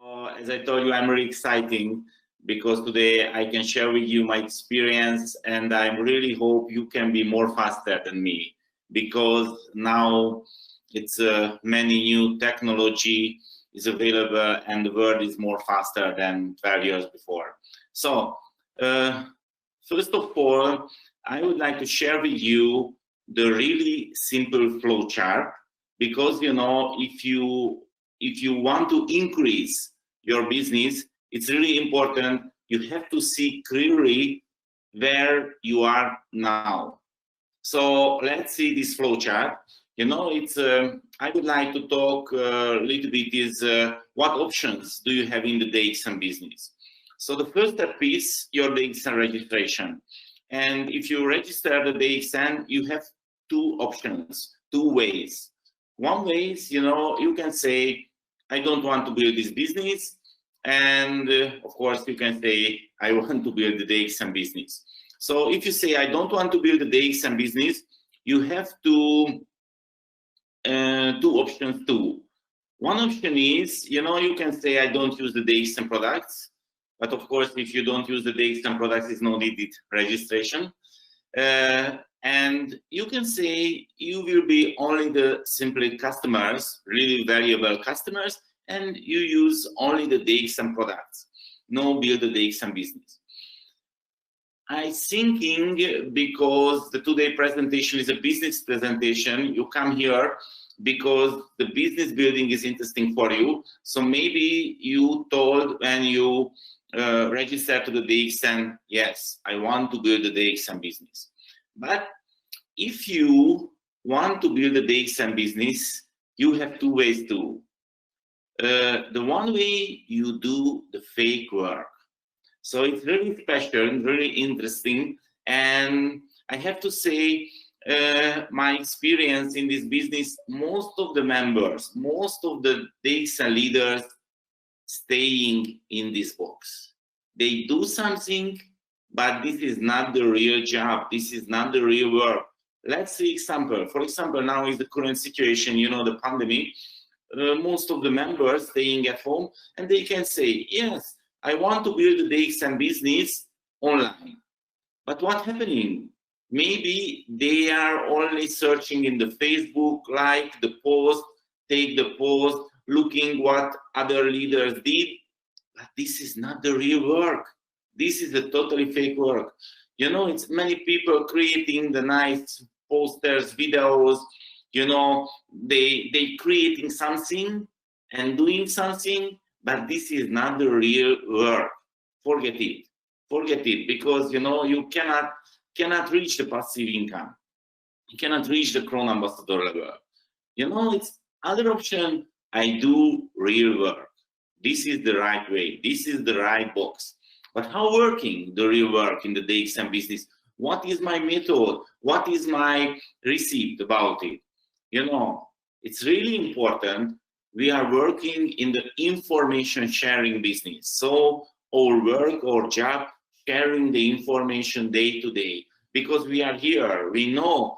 As I told you, I'm really exciting because today I can share with you my experience, and I really hope you can be more faster than me, because now it's many new technology is available and the world is more faster than 12 years before. So first of all, I would like to share with you the really simple flow chart, because if you want to increase your business, it's really important. You have to see clearly where you are now. So let's see this flow chart. I would like to talk a little bit is what options do you have in the DXN business. So the first step is your DXN registration. And if you register the DXN, you have two options, two ways. One way is, you can say, I don't want to build this business. And of course, you can say, I want to build the DXN business. So if you say, I don't want to build the DXN business, you have two options too. One option is, you can say, I don't use the DXN products. But of course, if you don't use the DXN products, it's no needed registration. And you can say you will be only the simply customers, really valuable customers, and you use only the DXN products, no build the DXN business. I'm thinking, because the today presentation is a business presentation, you come here because the business building is interesting for you. So maybe you told when you register to the DXN, yes, I want to build the DXN business. But if you want to build a DXN business, you have two ways too. The one way, you do the fake work. So it's really special and really interesting. And I have to say, my experience in this business, most of the members, most of the DXN leaders staying in this box. They do something, but this is not the real job. This is not the real work. Let's see example. For example, now is the current situation, the pandemic. Most of the members staying at home, and they can say, yes, I want to build a DXN business online. But what's happening? Maybe they are only searching in the Facebook, like the post, take the post, looking what other leaders did. But this is not the real work. This is a totally fake work. It's many people creating the nice posters, videos, they creating something and doing something, but this is not the real work. Forget it. Forget it, because, you cannot reach the passive income. You cannot reach the Crown Ambassador level. It's other option. I do real work. This is the right way. This is the right box. But how working the real work in the DXN business? What is my method? What is my receipt about it? It's really important. We are working in the information sharing business. So our work, our job, sharing the information day to day, because we are here. We know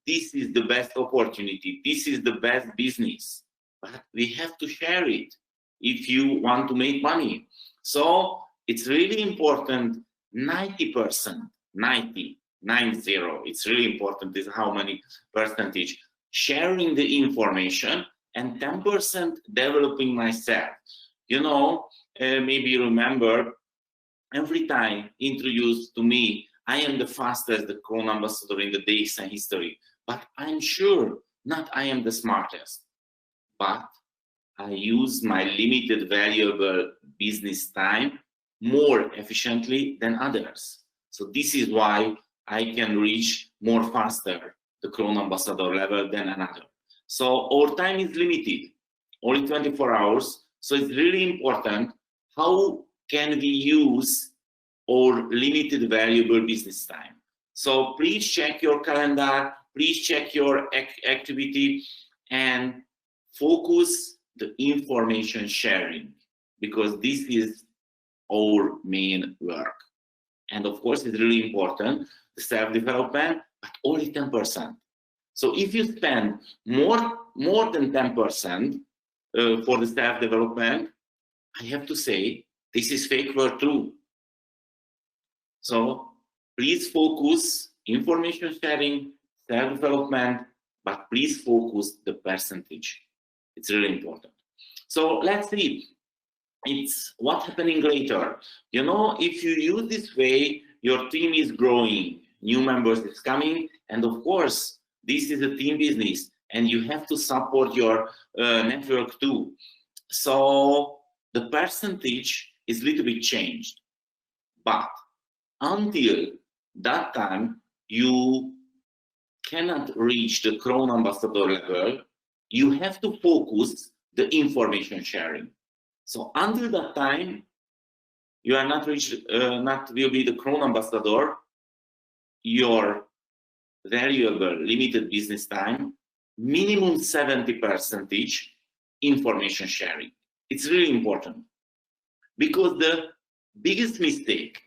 this is the best opportunity. This is the best business, but we have to share it if you want to make money. So it's really important. 90%, 90, it's really important is how many percentage sharing the information, and 10% developing myself. Maybe you remember, every time introduced to me, I am the fastest, the Crown Ambassador in the DXN history. But I'm sure not I am the smartest, but I use my limited valuable business time more efficiently than others. So this is why I can reach more faster the Crown Ambassador level than another. So our time is limited, only 24 hours. So it's really important, how can we use our limited valuable business time? So please check your calendar, please check your activity, and focus the information sharing, because this is our main work. And of course, it's really important, the self-development, but only 10%. So if you spend more than 10% for the self-development, I have to say, this is fake word true. So please focus information sharing, self-development, but please focus the percentage. It's really important. So let's see. It's what's happening later. You know, if you use this way, your team is growing, new members is coming, and of course, this is a team business, and you have to support your network too. So the percentage is a little bit changed, but until that time, you cannot reach the Crown Ambassador level. You have to focus the information sharing. So until that time, you are not will be the Crown Ambassador. Your variable limited business time, minimum 70% information sharing. It's really important because the biggest mistake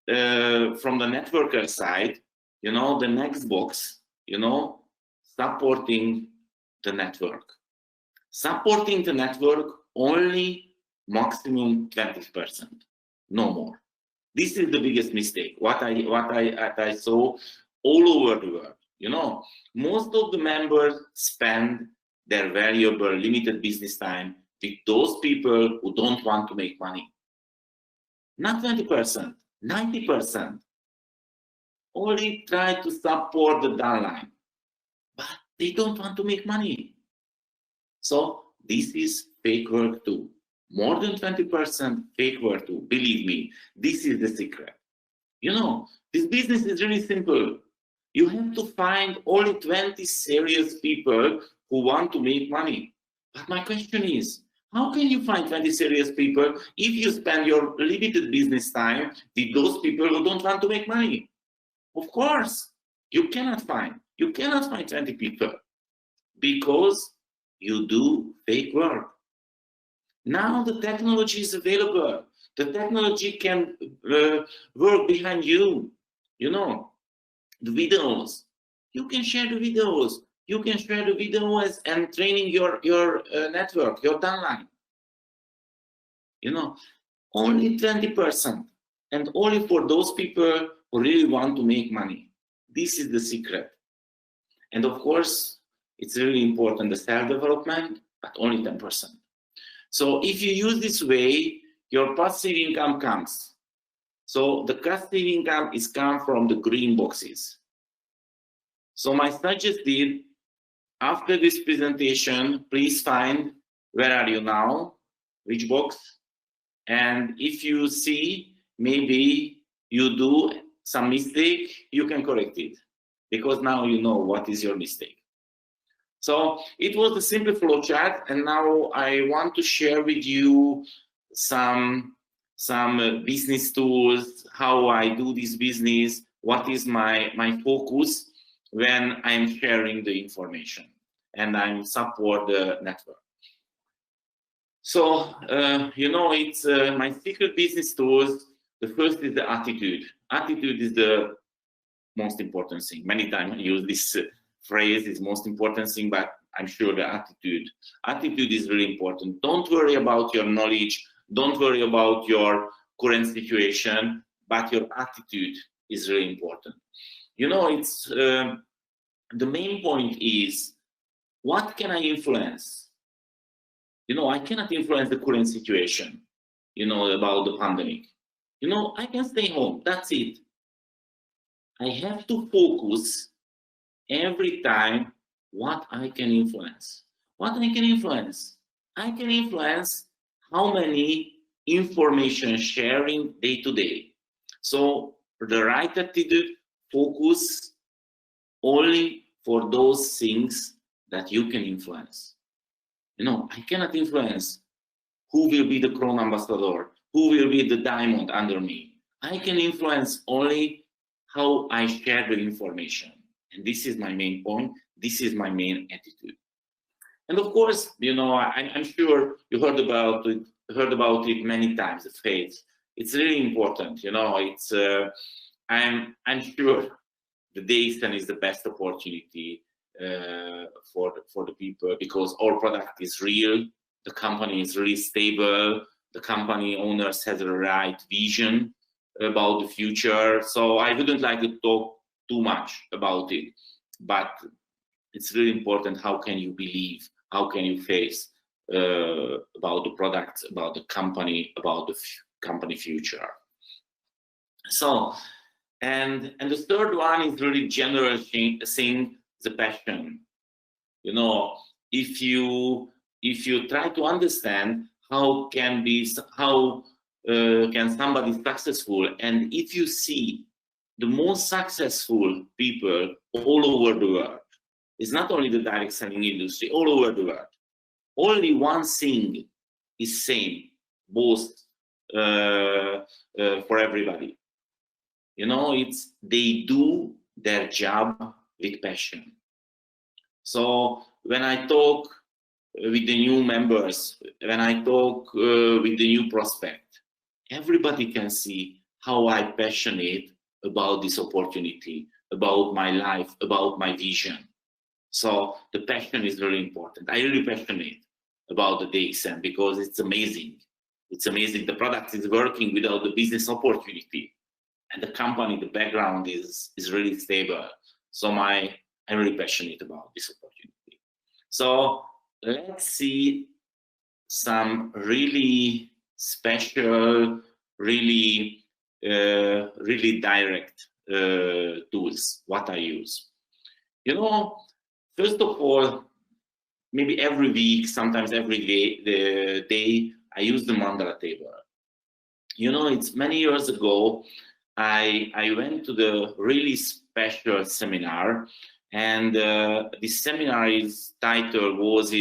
from the networker side, you know, the next box, you know, supporting the network. Supporting the network only maximum 20%, no more. This is the biggest mistake. What I saw all over the world. You know, most of the members spend their valuable limited business time with those people who don't want to make money. Not 20%, 90%. Only try to support the downline, but they don't want to make money. So this is fake work too. More than 20% fake work too. Believe me, this is the secret. You know, this business is really simple. You have to find only 20 serious people who want to make money. But my question is, how can you find 20 serious people if you spend your limited business time with those people who don't want to make money? Of course, you cannot find 20 people because you do fake work. Now the technology is available. The technology can work behind you. You know, the videos. You can share the videos. You can share the videos and training your network, your downline. You know, only 20%, and only for those people who really want to make money. This is the secret. And of course, it's really important, the self-development, but only 10%. So if you use this way, your passive income comes. So the passive income is come from the green boxes. So my suggested, after this presentation, please find where are you now, which box, and if you see maybe you do some mistake, you can correct it, because now you know what is your mistake. So it was a simple flow chart, and now I want to share with you some business tools, how I do this business, what is my focus when I'm sharing the information and I'm support the network. So, you know, it's my secret business tools. The first is the attitude. Attitude is the most important thing. Many times I use this phrase, is most important thing, but I'm sure the attitude is really important. Don't worry about your knowledge. Don't worry about your current situation, but your attitude is really important. You know, it's the main point is, what can I influence? You know, I cannot influence the current situation, you know, about the pandemic. You know, I can stay home, that's it. I have to focus every time what I can influence. What I can influence? I can influence how many information sharing day to day. So the right attitude, focus only for those things that you can influence. You know, I cannot influence who will be the Crown Ambassador, who will be the diamond under me. I can influence only how I share the information. And this is my main point. This is my main attitude. And of course, you know, I'm sure you heard about it many times, the faith. It's really important, you know, it's, I'm sure the DXN is the best opportunity for the people, because our product is real, the company is really stable, the company owners has the right vision about the future. So I wouldn't like to talk too much about it, but it's really important. How can you believe? How can you face about the products, about the company, about the company future? So, and the third one is really general thing, the passion. You know, if you try to understand how can somebody successful, and if you see the most successful people all over the world, it's not only the direct selling industry, all over the world, only one thing is same, both for everybody. You know, it's they do their job with passion. So when I talk with the new members, when I talk with the new prospect, everybody can see how I'm passionate about this opportunity, about my life, about my vision. So the passion is very important. I'm really passionate about the sDXNt because it's amazing. It's amazing. The product is working without the business opportunity, and the company, the background is really stable. So I'm really passionate about this opportunity. So let's see some really special, really direct tools what I use. You know, first of all, maybe every week, sometimes every day, I use the mandala table. You know, it's many years ago, I went to the really special seminar, and this seminar's title was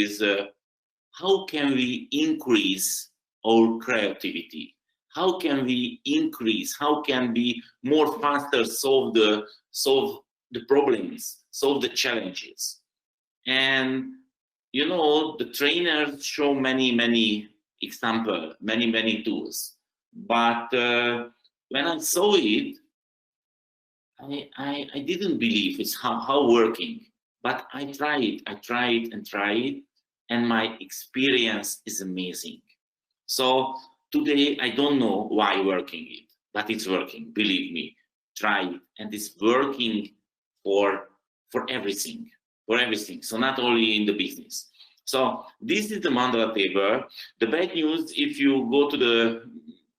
how can we increase our creativity? How can we increase? How can we more faster solve the problems, solve the challenges? And you know, the trainers show many examples, many tools, but when I saw it, I didn't believe it's how working, but I tried it, and my experience is amazing. So today I don't know why working it, but it's working. Believe me, try it, and it's working for everything, So not only in the business. So this is the mandala table. The bad news, if you go to the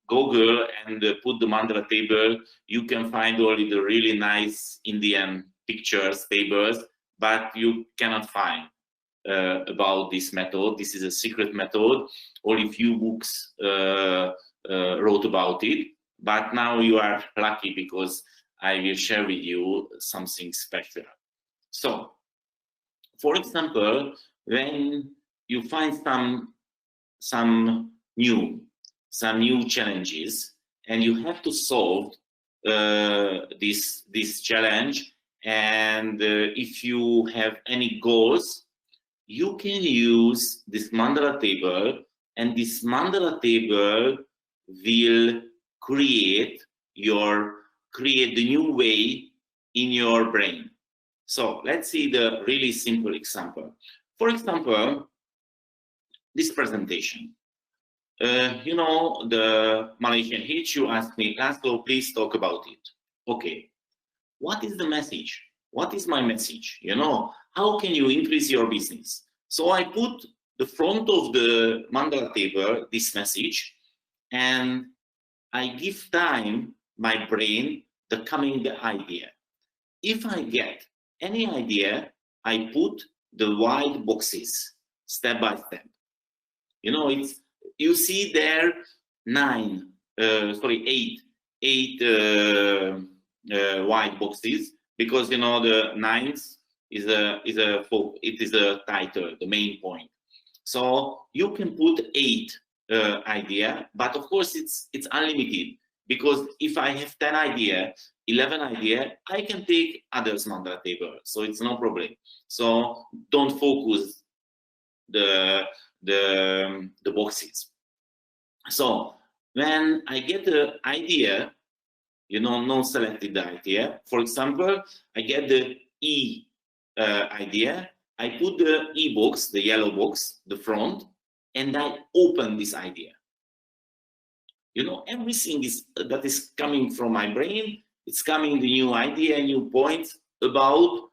Google and put the mandala table, you can find only the really nice Indian pictures, tables, but you cannot find about this method. This is a secret method. Only few books wrote about it, but now you are lucky because I will share with you something special. So, for example, when you find some new challenges, and you have to solve this challenge, and if you have any goals, you can use this mandala table, and this mandala table will create the new way in your brain. So let's see the really simple example. For example, this presentation. You know, the Malaysian hitch, you asked me, Laszlo, please talk about it. Okay, what is the message? What is my message? You know, how can you increase your business? So I put the front of the mandala table, this message, and I give time, my brain, the idea. If I get any idea, I put the white boxes step by step. You know, you see there eight white boxes, because you know the ninth is a title, the main point. So you can put 8 idea, but of course it's unlimited, because if I have 10 idea, 11 idea, I can take others mandala table, so it's no problem. So don't focus the boxes. So when I get the idea, you know, non-selected idea, for example, I get the E idea, I put the E box, the yellow box, the front, and I open this idea. You know, everything is that is coming from my brain. It's coming the new idea, new points about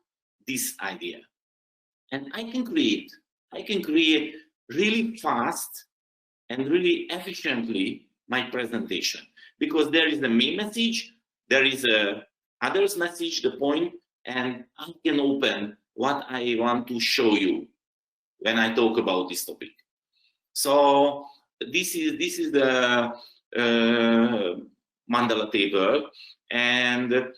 this idea, and I can create really fast and really efficiently my presentation, because there is the main message, there is a others message, the point, and I can open what I want to show you when I talk about this topic. So this is the mandala table, and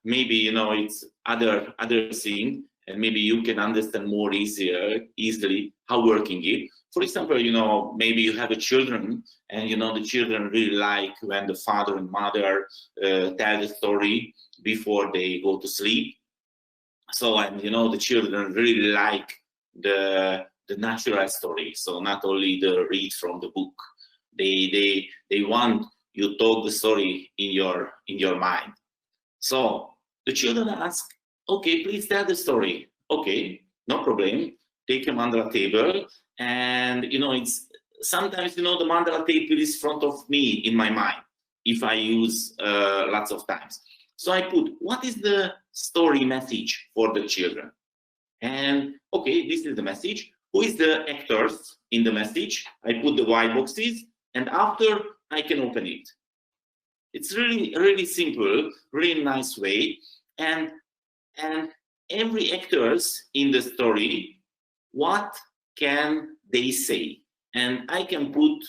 maybe, you know, it's other thing, and maybe you can understand more easily how working it. For example, you know, maybe you have a children, and you know the children really like when the father and mother tell the story before they go to sleep. So, and you know, the children really like the natural story. So not only the read from the book, they want you talk the story in your mind. So the children ask, okay, please tell the story. Okay, no problem. Take a mandala table, and you know, it's sometimes, you know, the mandala table is front of me in my mind if I use lots of times. So I put, what is the story message for the children? And okay, this is the message. Who is the actors in the message? I put the white boxes, and after I can open it. It's really simple, really nice way, and every actors in the story, what can they say? And I can put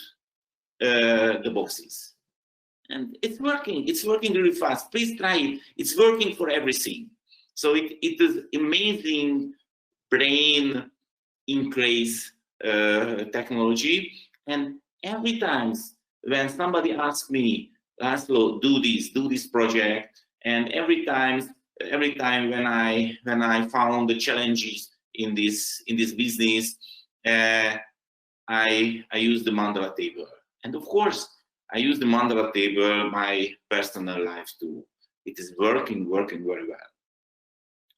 the boxes. And it's working really fast. Please try it. It's working for everything. So it is amazing brain increase technology. And every time when somebody asks me, Laszlo, do this project, and every time when I found the challenges in this business, I use the mandala table. And of course, I use the mandala table my personal life too. It is working very well.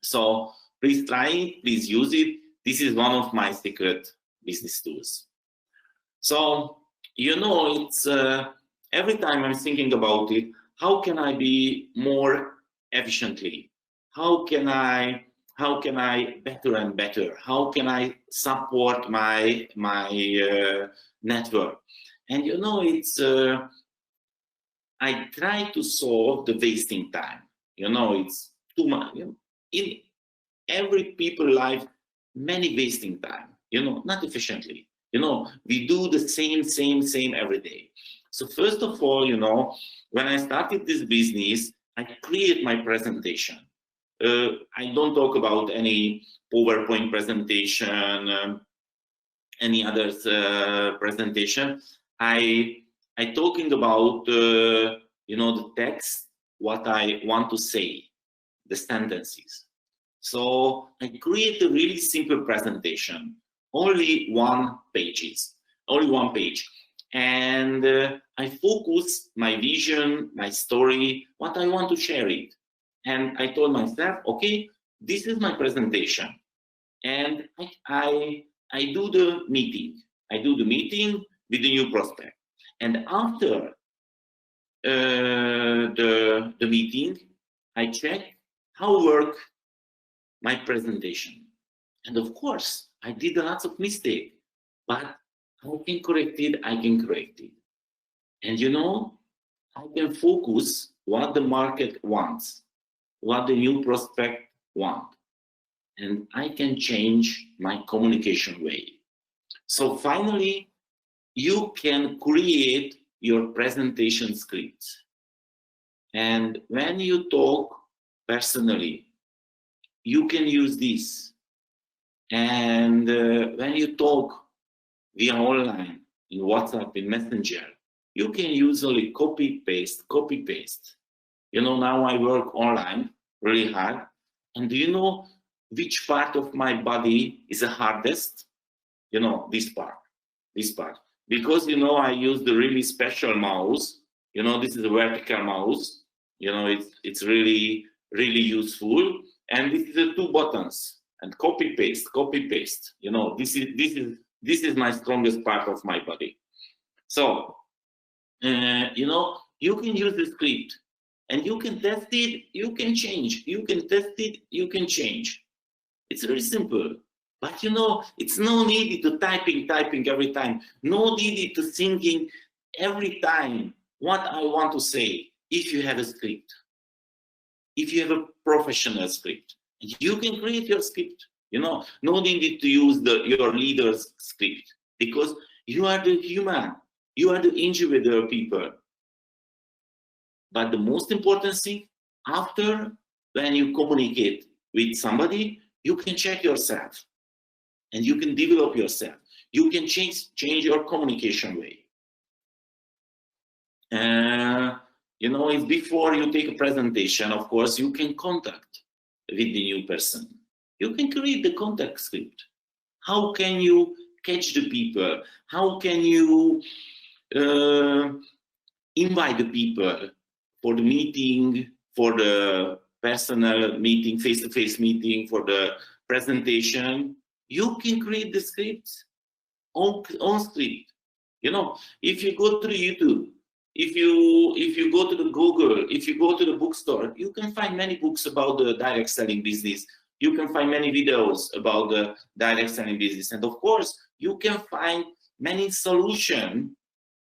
So please try it, please use it. This is one of my secret business tools. So, you know, it's every time I'm thinking about it, how can I be more efficiently? How can I better and better? How can I support my network? And you know, it's I try to solve the wasting time. You know, it's too much. You know, in every people life, many wasting time. You know, not efficiently. You know, we do the same every day. So first of all, you know, when I started this business, I create my presentation. I don't talk about any PowerPoint presentation, any others presentation. I talking about you know, the text, what I want to say, the sentences. So I create a really simple presentation, only one page, and I focus my vision, my story, what I want to share it. And I told myself, okay, this is my presentation, and I do the meeting. I do the meeting with the new prospect, and after the meeting, I check how work my presentation. And of course, I did lots of mistakes, but I can correct it. And you know, I can focus what the market wants, what the new prospect wants, and I can change my communication way. So finally, you can create your presentation scripts. And when you talk personally, you can use this. And when you talk via online, in WhatsApp, in Messenger, you can usually copy paste. You know, now I work online really hard. And do you know which part of my body is the hardest? You know, this part. Because, you know, I use the really special mouse. You know, this is a vertical mouse. You know, it's really useful. And this is the two buttons. And copy paste. You know, this is my strongest part of my body. So you know, you can use the script and you can test it, you can change, you can test it, you can change. It's very simple. But you know, it's no need to typing every time. No need to thinking every time what I want to say. If you have a script, if you have a professional script, you can create your script. You know, no need to use your leader's script, because you are the human, you are the individual people. But the most important thing, after when you communicate with somebody, you can check yourself and you can develop yourself. You can change your communication way. You know, if before you take a presentation, of course, you can contact with the new person. You can create the contact script. How can you catch the people? How can you invite the people for the meeting, for the personal meeting, face-to-face meeting, for the presentation? You can create the scripts on script. You know, if you go to the YouTube, if you go to the Google, if you go to the bookstore, you can find many books about the direct selling business. You can find many videos about the direct selling business. And of course, you can find many solutions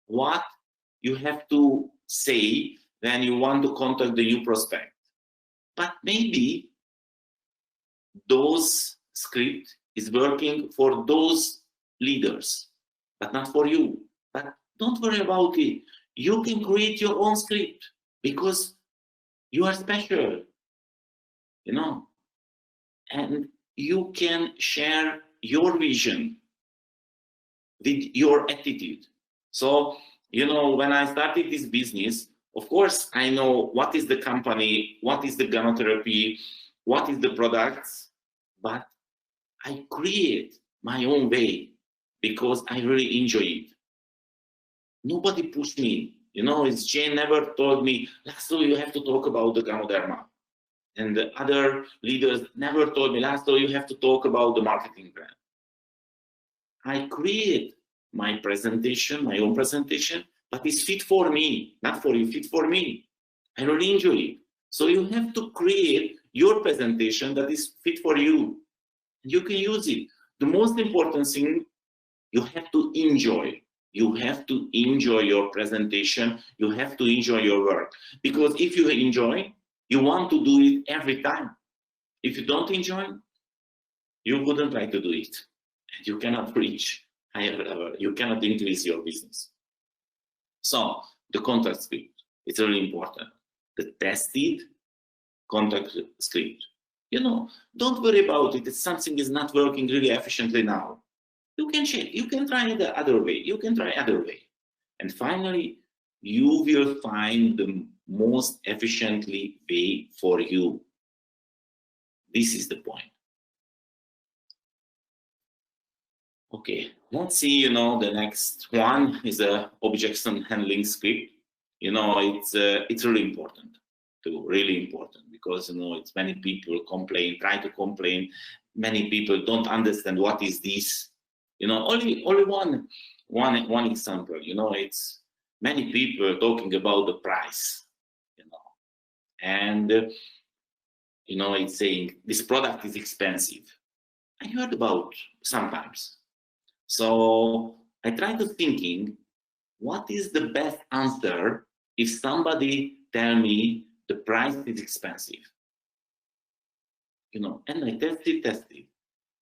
what you have to say when you want to contact the new prospect. But maybe those script is working for those leaders, but not for you. But don't worry about it. You can create your own script because you are special, you know, and you can share your vision with your attitude. So, you know, when I started this business, of course, I know what is the company, what is the gynotherapy, what is the products, but I create my own way because I really enjoy it. Nobody pushed me. You know, it's Jane never told me, Laszlo, you have to talk about the Ganoderma. And the other leaders never told me, Laszlo, you have to talk about the marketing plan. I create my presentation, my own presentation, but it's fit for me, not for you, fit for me. I really enjoy it. So you have to create your presentation that is fit for you. You can use it. The most important thing, you have to enjoy. You have to enjoy your presentation. You have to enjoy your work. Because if you enjoy, you want to do it every time. If you don't enjoy, you wouldn't like to do it. And you cannot reach higher level. You cannot increase your business. So the contact script, it's really important. The tested contact script. You know, don't worry about it if something is not working really efficiently now. You can check, you can try the other way, you can try other way. And finally, you will find the most efficiently way for you. This is the point. Okay, let's see, you know, the next one is a objection handling script. You know, it's really important, because, you know, it's many people try to complain. Many people don't understand what is this. You know, only one example, you know, it's many people talking about the price, you know, and, you know, it's saying this product is expensive. I heard about sometimes. So I try to thinking, what is the best answer if somebody tell me the price is expensive? You know, and I tested,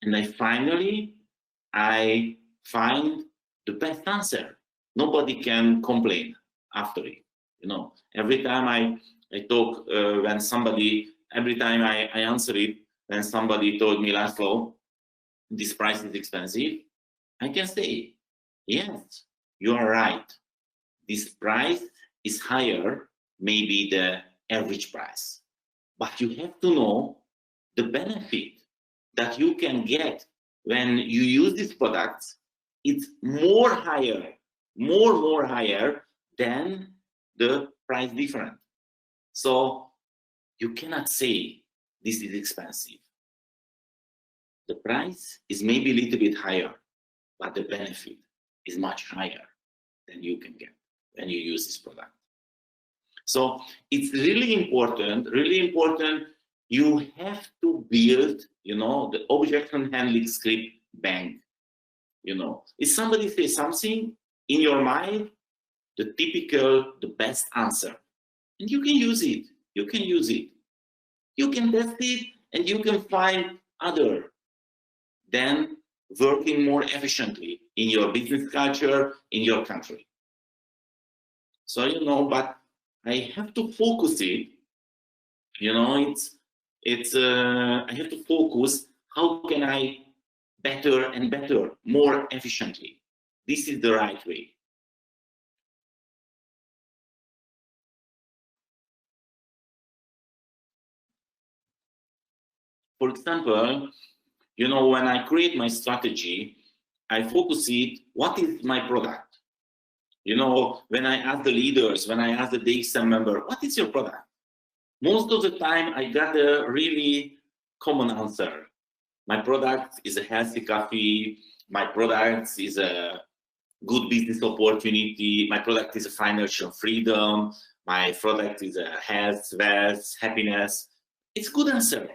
and I find the best answer. Nobody can complain after it. You know, every time I talk, when somebody, every time I answer it, when somebody told me, Laszlo, this price is expensive, I can say, yes, you are right. This price is higher, maybe the average price. But you have to know the benefit that you can get when you use these products. It's more higher than the price difference. So you cannot say this is expensive. The price is maybe a little bit higher, but the benefit is much higher than you can get. when you use this product. So it's really important, really important. You have to build, you know, the objection handling script bank. You know, if somebody says something in your mind, the typical, the best answer, and you can use it. You can use it. You can test it, and you can find other than working more efficiently in your business culture, in your country. So, you know, but I have to focus it. You know, I have to focus. How can I better and better, more efficiently? This is the right way. For example, you know, when I create my strategy, I focus it, what is my product? You know, when I ask the leaders, when I ask the DXN member, what is your product? Most of the time, I got a really common answer. My product is a healthy coffee. My product is a good business opportunity. My product is a financial freedom. My product is a health, wealth, happiness. It's a good answer.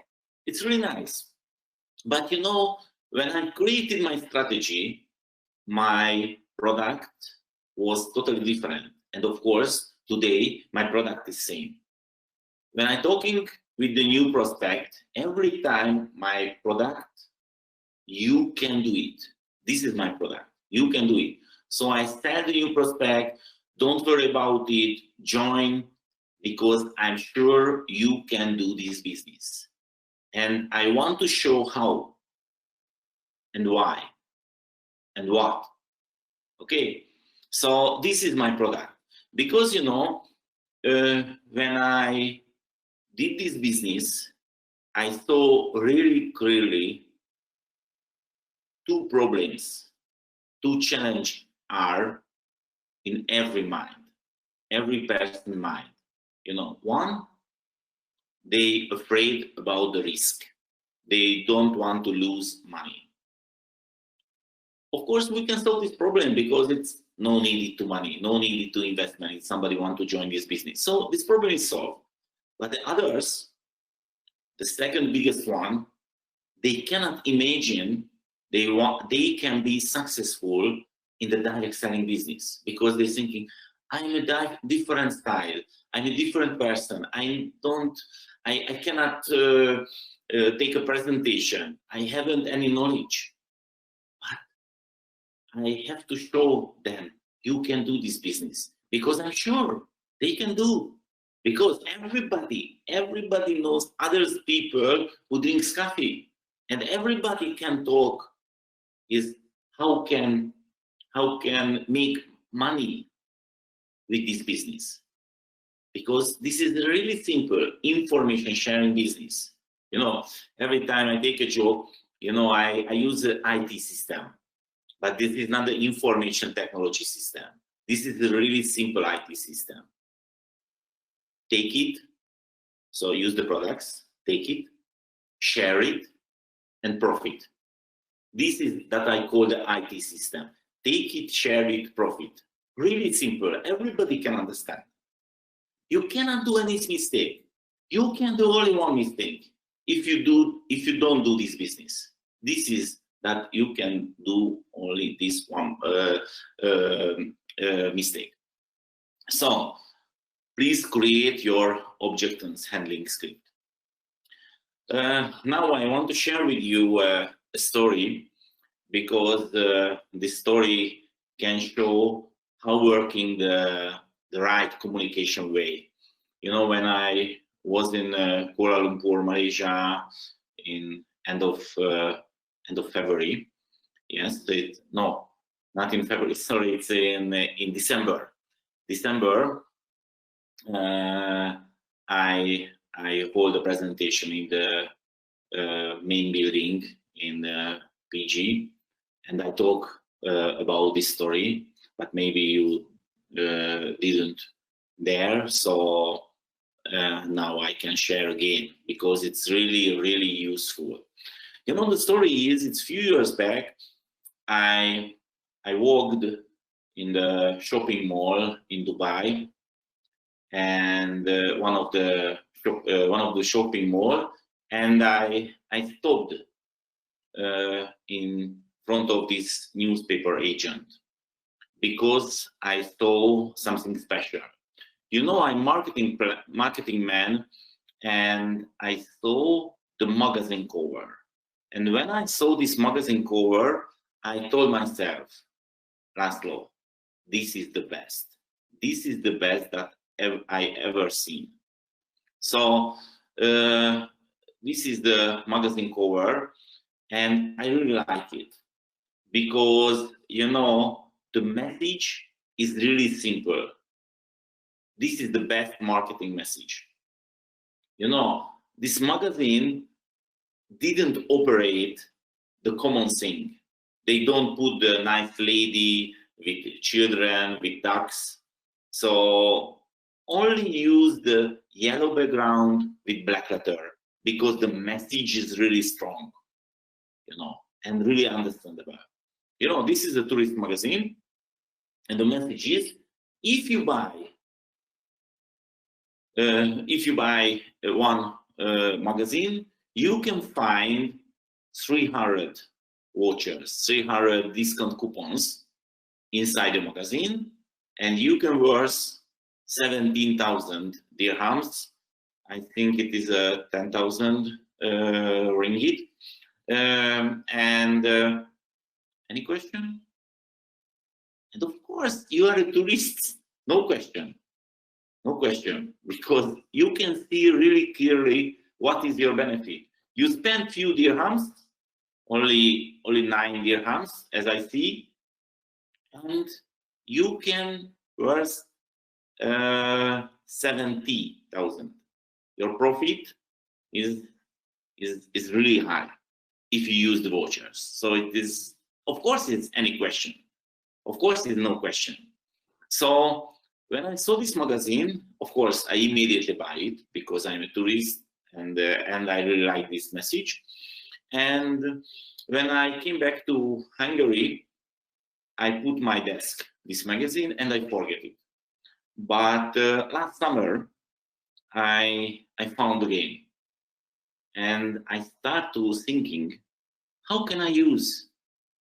It's really nice. But you know, when I created my strategy, my product was totally different. And of course, today, my product is same. When I'm talking with the new prospect, every time my product, you can do it. This is my product. You can do it. So I tell the new prospect, don't worry about it, join, because I'm sure you can do this business. And I want to show how and why and what. Okay, so this is my product. Because, you know, when I did this business, I saw really clearly two problems, two challenges are in every mind, every person's mind. You know, one, they afraid about the risk. They don't want to lose money. Of course, we can solve this problem because it's no need to money, no need to investment if somebody want to join this business. So this problem is solved. But the others, the second biggest one, they cannot imagine they can be successful in the direct selling business because they're thinking, I'm a different style, I'm a different person, I cannot take a presentation, I haven't any knowledge. But I have to show them you can do this business because I'm sure they can do. Because everybody knows other people who drink coffee, and everybody can talk is how can make money with this business. Because this is a really simple information sharing business. You know, every time I take a job, you know, I use the IT system, but this is not the information technology system. This is a really simple IT system. Take it, so use the products, take it, share it, and profit. This is that I call the IT system. Take it, share it, profit. Really simple, everybody can understand. You cannot do any mistake. You can do only one mistake if you don't do this business. This is that you can do only this one mistake. So please create your objections handling script. Now I want to share with you a story because this story can show how working the right communication way. You know, when I was in Kuala Lumpur, Malaysia, in end of February. Yes, no, not in February. Sorry, it's in December. I hold a presentation in the main building in PG, and I talk about this story. But maybe you didn't there, so now I can share again because it's really useful. You know, the story is, it's a few years back, I walked in the shopping mall in Dubai, and one of the shopping mall, and I stopped in front of this newspaper agent because I saw something special. You know, I'm marketing man, and I saw the magazine cover. And when I saw this magazine cover, I told myself, Laszlo, this is the best. This is the best that I ever seen. So this is the magazine cover, and I really like it because, you know, the message is really simple. This is the best marketing message. You know, this magazine didn't operate the common thing. They don't put the nice lady with children, with ducks. So only use the yellow background with black letter because the message is really strong, you know, and really understandable. You know, this is a tourist magazine, and the message is, if you buy one magazine, you can find 300 vouchers, 300 discount coupons inside the magazine, and you can worth 17,000 dirhams. I think it is 10,000 ringgit. Any question? And of course, you are a tourist. No question. No question, because you can see really clearly what is your benefit. You spend few dirhams, only 9 dirhams, as I see, and you can worth 70,000. Your profit is really high if you use the vouchers. So it is, of course, it's any question. Of course, it's no question. So when I saw this magazine, of course, I immediately buy it because I'm a tourist, and I really like this message. And when I came back to Hungary, I put my desk this magazine and I forget it. But last summer, I found the game, and I start to thinking, how can I use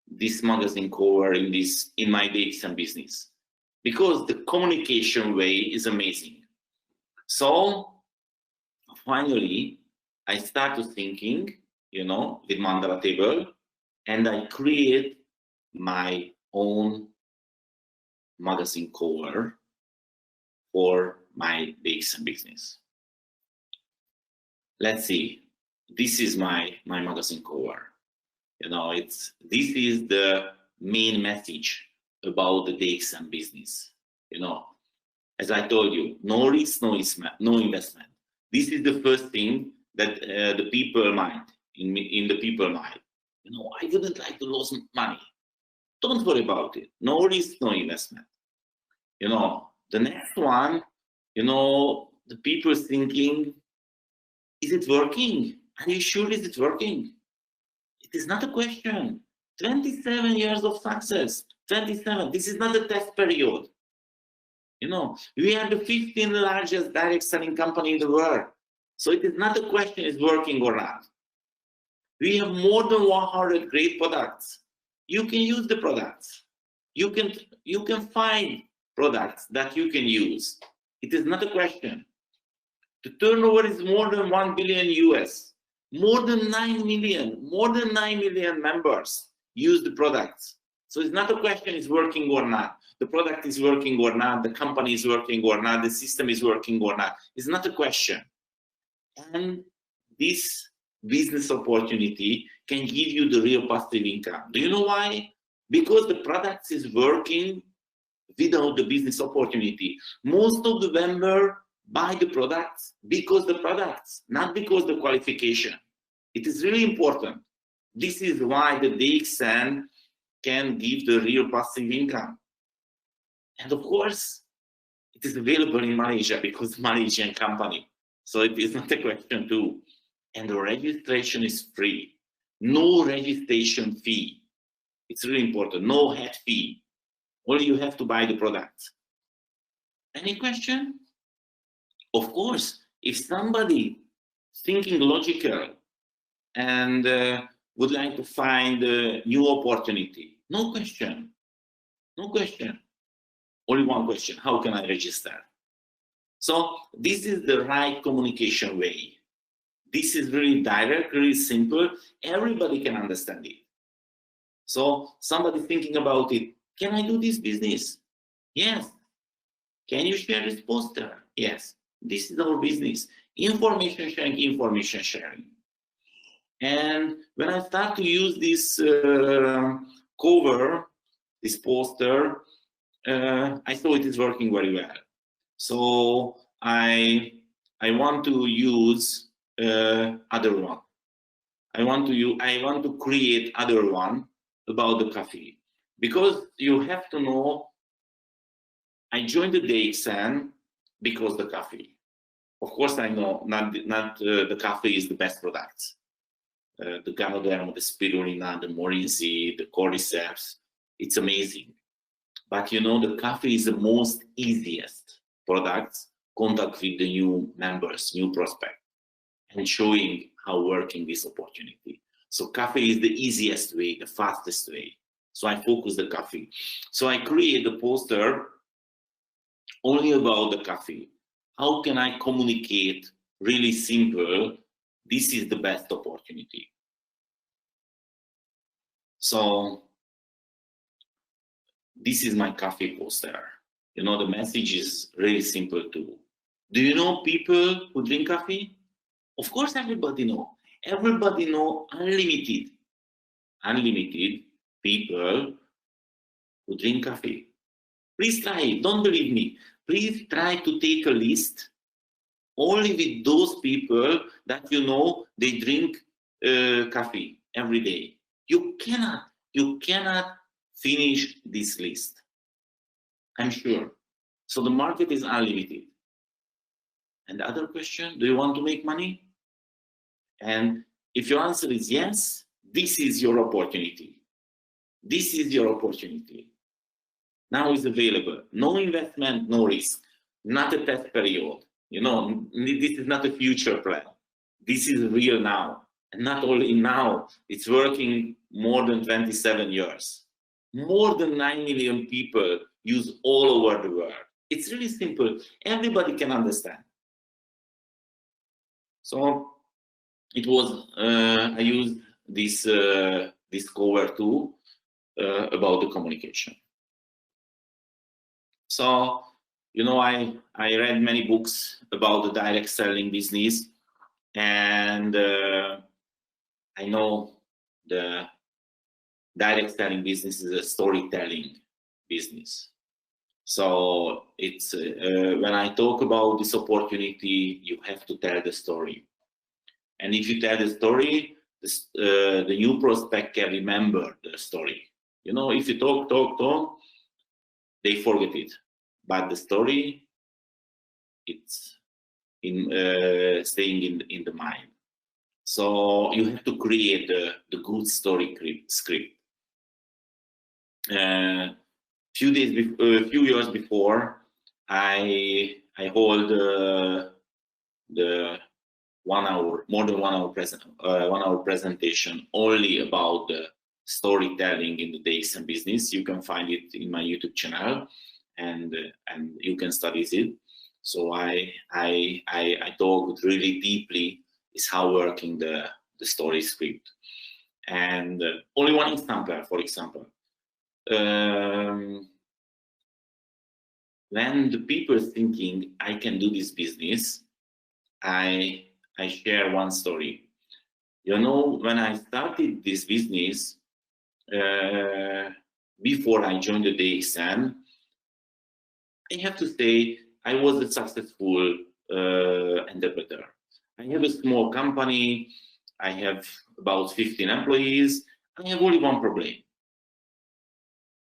this magazine cover in my sDXNt business? Because the communication way is amazing. So finally, I started thinking, you know, with Mandala table, and I create my own magazine cover for my sDXNt business. Let's see. This is my magazine cover. You know, this is the main message about the sDXNt business. You know, as I told you, no risk, no investment. This is the first thing that the people mind, in the people mind. You know, I wouldn't like to lose money. Don't worry about it. No risk, no investment. You know, the next one, you know, the people thinking, is it working? Are you sure is it working? It is not a question. 27 years of success. 27. This is not a test period. You know, we are the 15th largest direct selling company in the world. So it is not a question is working or not. We have more than 100 great products. You can use the products. You can find products that you can use. It is not a question. The turnover is more than 1 billion US. More than 9 million members use the products. So it's not a question is working or not. The product is working or not. The company is working or not. The system is working or not. It's not a question. And this business opportunity can give you the real passive income. Do you know why? Because the product is working without the business opportunity. Most of the members buy the products because the products, not because the qualification. It is really important. This is why the sDXNt can give the real passive income. And of course, it is available in Malaysia because Malaysian company. So it is not a question too. And the registration is free. No registration fee. It's really important. No head fee. Only you have to buy the product. Any question? Of course, if somebody thinking logical and would like to find a new opportunity, no question, no question. Only one question: how can I register? So this is the right communication way. This is really direct, really simple. Everybody can understand it. So somebody thinking about it, can I do this business? Yes. Can you share this poster? Yes. This is our business. Information sharing, information sharing. And when I start to use this cover, this poster, I saw it is working very well. So I want to use other one. I want to create other one about the coffee, because you have to know. I joined the sDXN because the coffee. Of course, I know not the coffee is the best product. The Ganoderma, the Spirulina, the Morinzi, the Cordyceps, it's amazing. But you know, the coffee is the most easiest product, contact with the new members, new prospect, and showing how working this opportunity. So coffee is the easiest way, the fastest way. So I focus the coffee. So I create the poster only about the coffee. How can I communicate really simple? This is the best opportunity. So this is my coffee poster. You know, the message is really simple too. Do you know people who drink coffee? Of course, everybody know. Everybody know unlimited people who drink coffee. Please try it. Don't believe me. Please try to take a list only with those people that you know they drink coffee every day. You cannot finish this list. I'm sure. So the market is unlimited. And the other question, do you want to make money? And if your answer is yes, this is your opportunity. This is your opportunity. Now is available. No investment, no risk. Not a test period. You know, this is not a future plan. This is real now. And not only now, it's working more than 27 years. More than 9 million people use all over the world. It's really simple. Everybody can understand. So it was, I used this, this cover too about the communication. So, you know, I read many books about the direct selling business, and I know the direct selling business is a storytelling business. So it's when I talk about this opportunity, you have to tell the story. And if you tell the story, the new prospect can remember the story. You know, if you talk, they forget it. But the story, it's staying in the mind. So you have to create the good story script. Few years before, I hold the more than 1 hour presentation only about the storytelling in the sDXN business. You can find it in my YouTube channel, and you can study it. So I talked really deeply is how working the story script. And only one example, for example, when the people thinking I can do this business, I share one story. You know, when I started this business, before I joined the sDXN, I have to say I was a successful interpreter. I have a small company. I have about 15 employees. I have only one problem.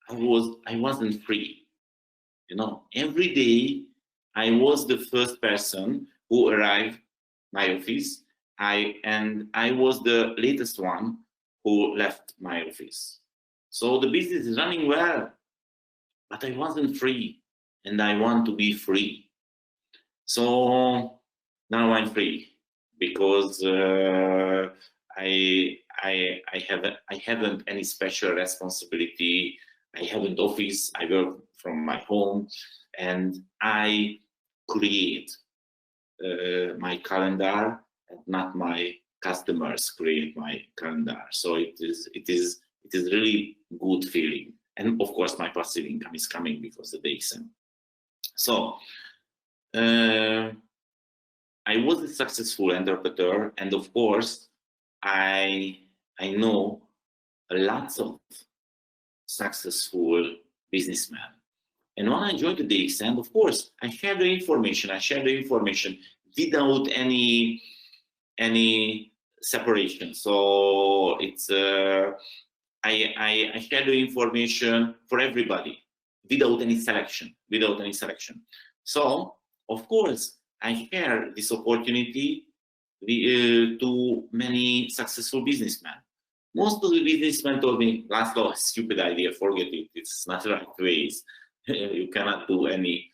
I wasn't free. You know, every day I was the first person who arrived my office. I was the latest one who left my office. So the business is running well, but I wasn't free, and I want to be free. So now I'm free because I haven't any special responsibility. I haven't office. I work from my home, and I create my calendar, and not my customers create my calendar. So it is really good feeling. And of course, my passive income is coming because of the DXN. So I was a successful entrepreneur, and of course, I know lots of successful businessmen. And when I joined the DXN, of course, I share the information. I share the information without any separation. So it's I share the information for everybody without any selection. So of course, I share this opportunity to many successful businessmen. Most of the businessmen told me, Laszlo, stupid idea, forget it. It's not the right ways. You cannot do any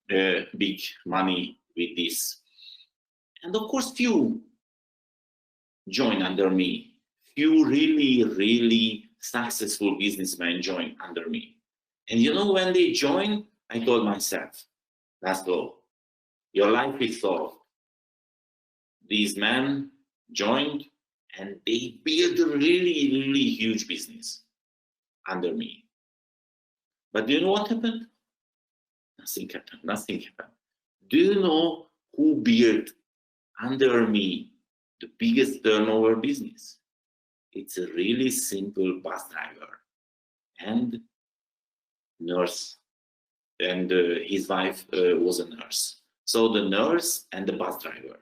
big money with this. And of course, few join under me. Few really successful businessmen join under me. And you know, when they join, I told myself, Laszlo, your life is solved. These men joined and they built a really huge business under me. But do you know what happened? Nothing happened. Do you know who built under me the biggest turnover business? It's a really simple bus driver and nurse. And his wife was a nurse. So the nurse and the bus driver.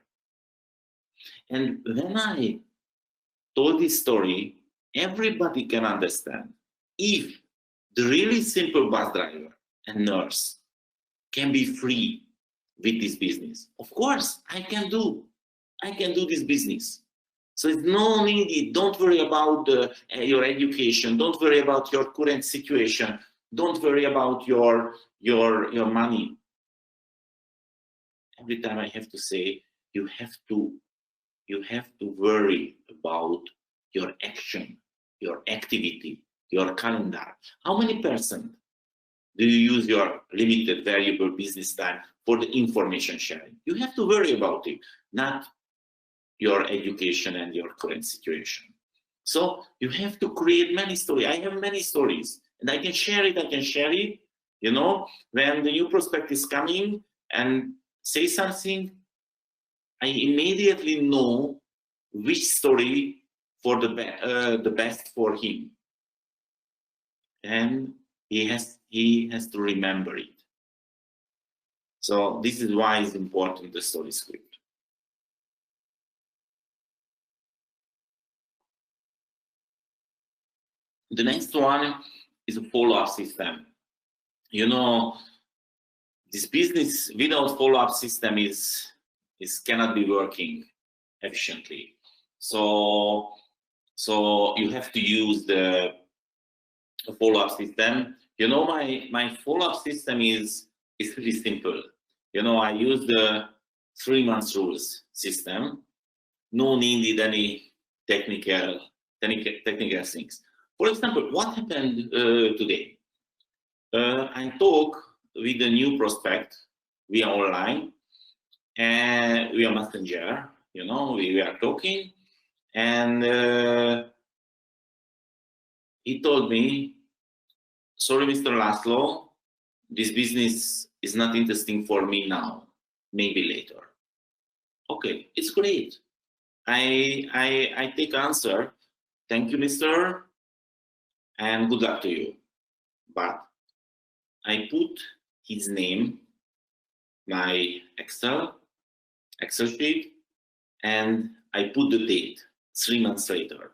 And when I told this story, everybody can understand. If the really simple bus driver and nurse can be free with this business, of course I can do this business. So it's no need. Don't worry about your education. Don't worry about your current situation. Don't worry about your money. Every time I have to say, you have to worry about your action, your activity, your calendar. How many percent do you use your limited variable business time for the information sharing? You have to worry about it, not your education and your current situation. So you have to create many stories. I have many stories, and I can share it. You know, when the new prospect is coming and say something, I immediately know which story for the best for him, and he has to remember it. So this is why it's important, the story script. The next one is a follow-up system. You know, this business without follow-up system is cannot be working efficiently. So you have to use the follow-up system. You know, my follow-up system is pretty simple. You know, I use the 3 months rules system. No needed any technical things. For example, what happened today? I talk with a new prospect via online and via Messenger. You know, we are talking, and he told me, sorry, Mr. Laszlo, this business is not interesting for me now, maybe later. Okay, it's great. I take answer. Thank you, mister, and good luck to you. But I put his name, my Excel sheet, and I put the date, 3 months later.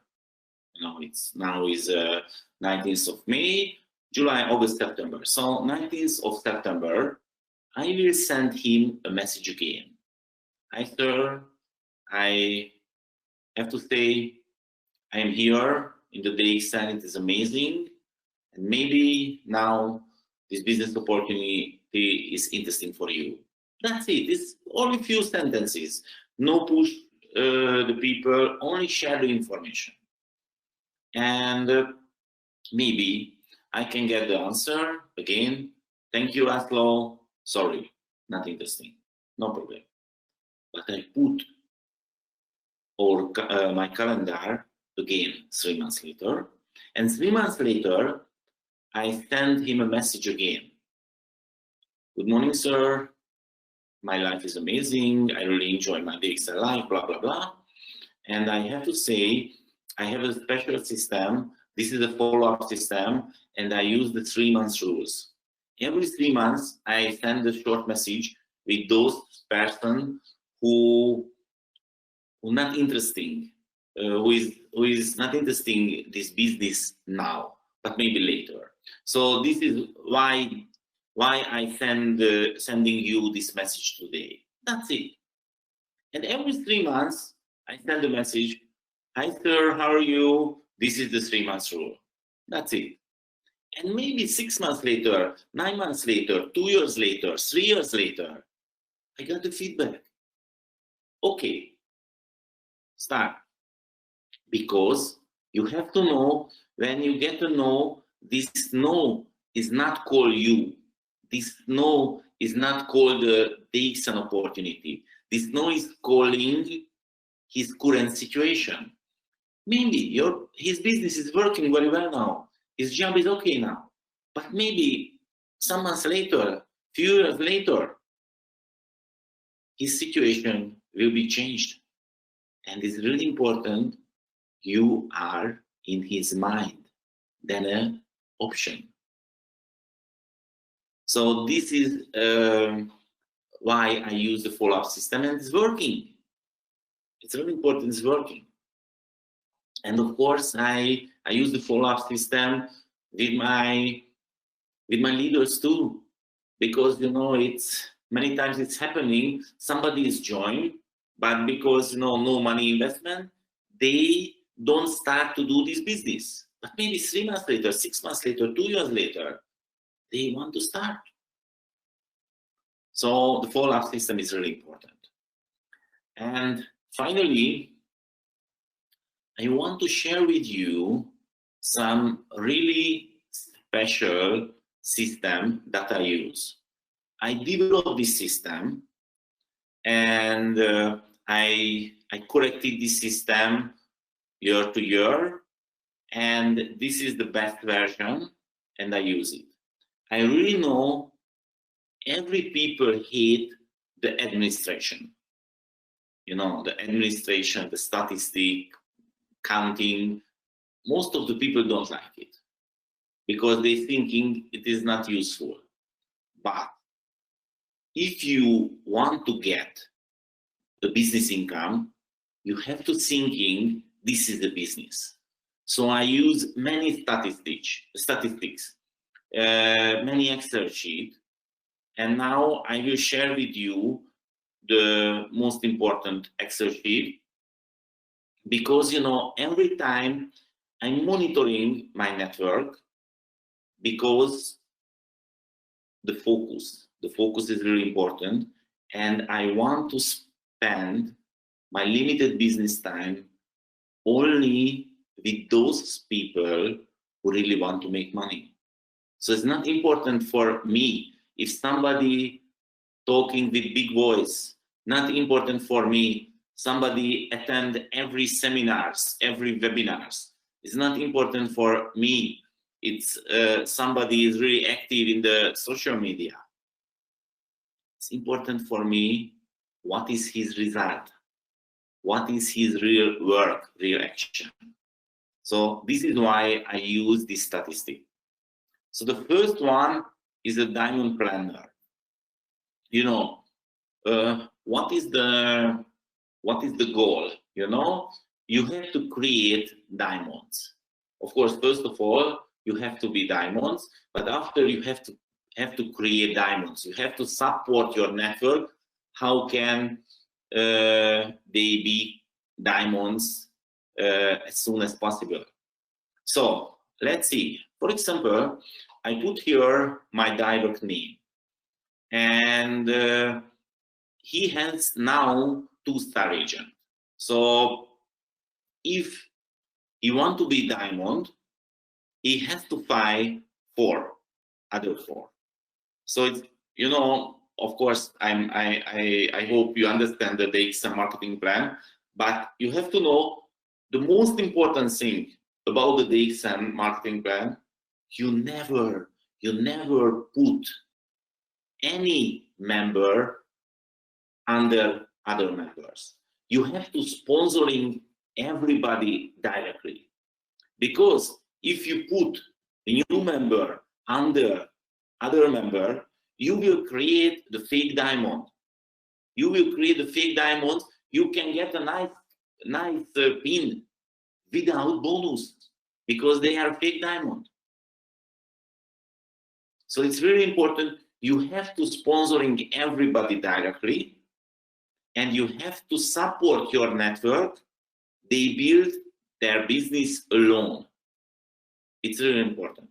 You know, now is 19th of May, July, August, September. So 19th of September, I will send him a message again. Hi, sir. I have to say, I am here in the DXN. It is amazing. And maybe now this business opportunity is interesting for you. That's it. It's only a few sentences. No push the people, only share the information. And maybe I can get the answer again. Thank you, Laszlo. Sorry, not interesting. No problem. But I put my calendar again 3 months later. And 3 months later, I send him a message again. Good morning, sir. My life is amazing. I really enjoy my DXL life, blah, blah, blah. And I have to say, I have a special system. This is a follow-up system, and I use the 3 months rules. Every 3 months, I send a short message with those person who not interesting, who is not interesting this business now, but maybe later. So this is why I sending you this message today. That's it. And every 3 months, I send a message. Hi, sir, how are you? This is the 3 months rule. That's it. And maybe 6 months later, 9 months later, 2 years later, 3 years later, I got the feedback. Okay, start. Because you have to know, when you get to know, this no is not called you. This no is not called the DXN opportunity. This no is calling his current situation. Maybe his business is working very well now. His job is okay now. But maybe some months later, few years later, his situation will be changed. And it's really important you are in his mind than an option. So this is why I use the follow-up system, and it's working. It's really important, it's working. And of course, I use the follow-up system with my leaders too, because it's many times it's happening. Somebody is joined, but because no money investment, they don't start to do this business. But maybe 3 months later, 6 months later, 2 years later, they want to start. So the follow-up system is really important. And finally, I want to share with you some really special system that I use. I developed this system, and I corrected this system year to year, and this is the best version, and I use it. I really know every people hate the administration. The administration, the statistic, counting. Most of the people don't like it because they're thinking it is not useful. But if you want to get the business income, you have to thinking this is a business. So I use many statistics, many Excel sheets, and now I will share with you the most important Excel sheet, because every time I'm monitoring my network, because the focus is really important, and I want to spend my limited business time only with those people who really want to make money. So it's not important for me if somebody talking with big voice, not important for me somebody attend every seminars, every webinars. It's not important for me it's somebody is really active in the social media. It's important for me what is his result, what is his real work, real action. So this is why I use this statistic. So the first one is a diamond planner. What is the goal? You have to create diamonds. Of course, first of all, you have to be diamonds, but after you have to create diamonds. You have to support your network. How can they be diamonds as soon as possible? So let's see. For example, I put here my direct name, and he has now 2-star agent. So if he want to be diamond, he has to find 4 other 4. So it's, you know, of course, I hope you understand the DXN marketing plan, but you have to know the most important thing about the DXN marketing plan. You never put any member under other members. You have to sponsoring everybody directly, because if you put a new member under other member, you will create the fake diamond. You will create the fake diamond. You can get a nice pin without bonus, because they are fake diamond. So it's really important. You have to sponsoring everybody directly, and you have to support your network. They build their business alone. It's really important.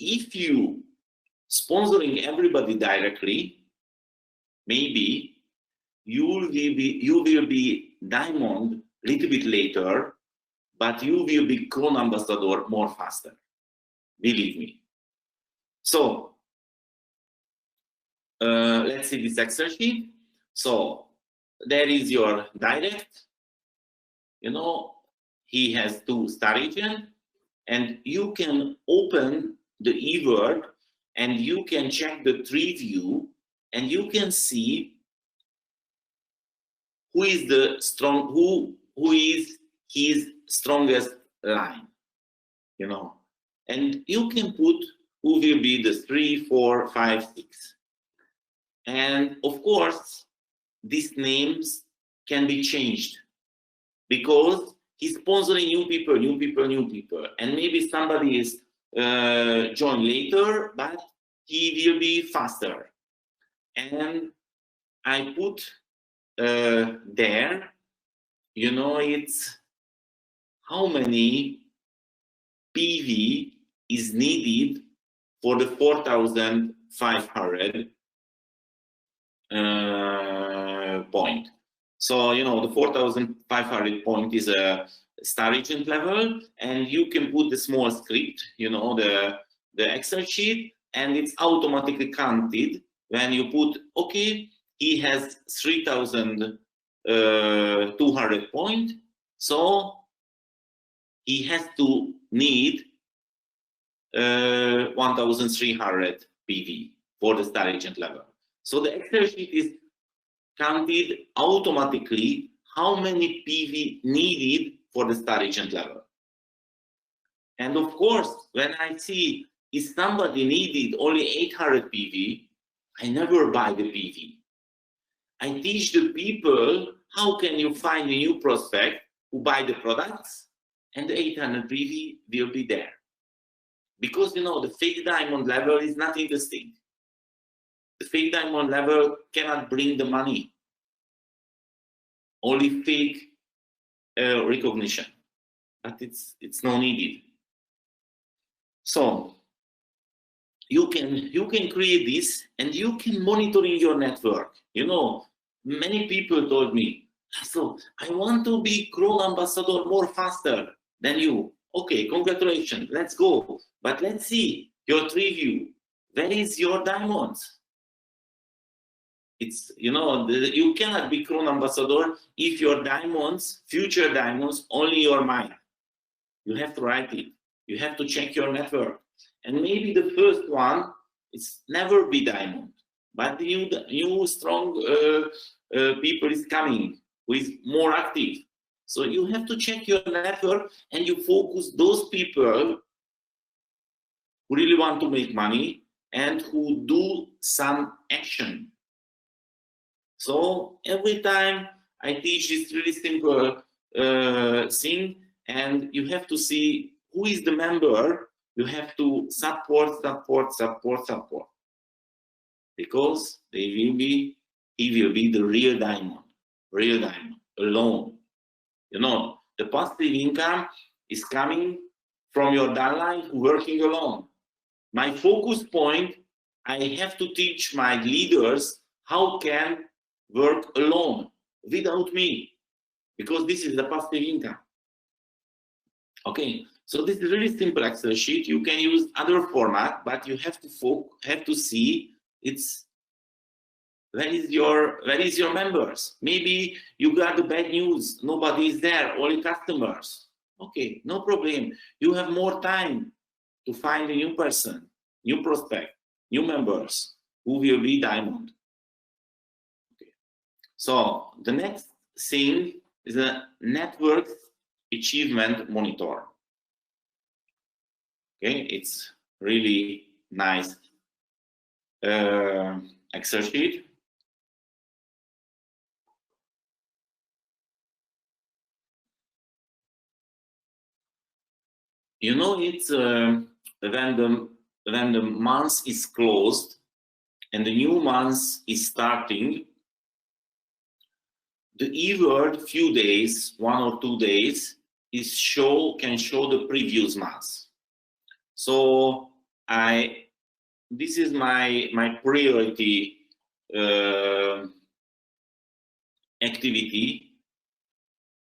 If you sponsoring everybody directly, maybe you will be diamond a little bit later, but you will be Crown Ambassador more faster. Believe me. So let's see this Excel sheet. So there is your direct. You know, he has 2-star agent, and you can open the eWord and you can check the tree view, and you can see who is the strong, who is his strongest line, you know, and you can put who will be the 3, 4, 5, 6, and of course these names can be changed, because he's sponsoring new people, and maybe somebody is join later, but he will be faster. And I put there, you know, it's how many PV is needed for the 4,500 point. So, you know, the 4,500 point is a star agent level, and you can put the small script, you know, the Excel sheet, and it's automatically counted when you put, okay, he has 3,200 point, so he has to need 1,300 PV for the star agent level. So the Excel sheet is counted automatically how many PV needed for the star agent level. And of course, when I see if somebody needed only 800 PV, I never buy the PV. I teach the people how can you find a new prospect who buy the products, and the 800 PV will be there. Because, you know, the fake diamond level is not interesting. The fake diamond level cannot bring the money. Only fake recognition, but it's no needed. So you can create this, and you can monitoring your network. You know, many people told me, so I want to be Crown Ambassador more faster than you. Okay, congratulations, let's go. But let's see your tree view. Where is your diamonds? It's, you know, you cannot be Crown Ambassador if your diamonds, future diamonds, only your mind. You have to write it. You have to check your network. And maybe the first one, it's never be diamond, but the new strong people is coming who is more active. So you have to check your network, and you focus those people who really want to make money and who do some action. So every time I teach this really simple thing, and you have to see who is the member. You have to support, because he will be the real diamond alone. You know, the passive income is coming from your downline working alone. My focus point, I have to teach my leaders how can work alone without me, because this is the passive income. Okay, so this is a really simple Excel sheet. You can use other format, but you have to see it's where is your members. Maybe you got the bad news, nobody is there, only customers. Okay, no problem. You have more time to find a new person, new prospect, new members who will be diamond. Okay. So the next thing is a network achievement monitor. Okay, it's really nice Excel sheet. You know, it's when the month is closed and the new month is starting, the e-word few days, 1 or 2 days, can show the previous month. So this is my priority activity.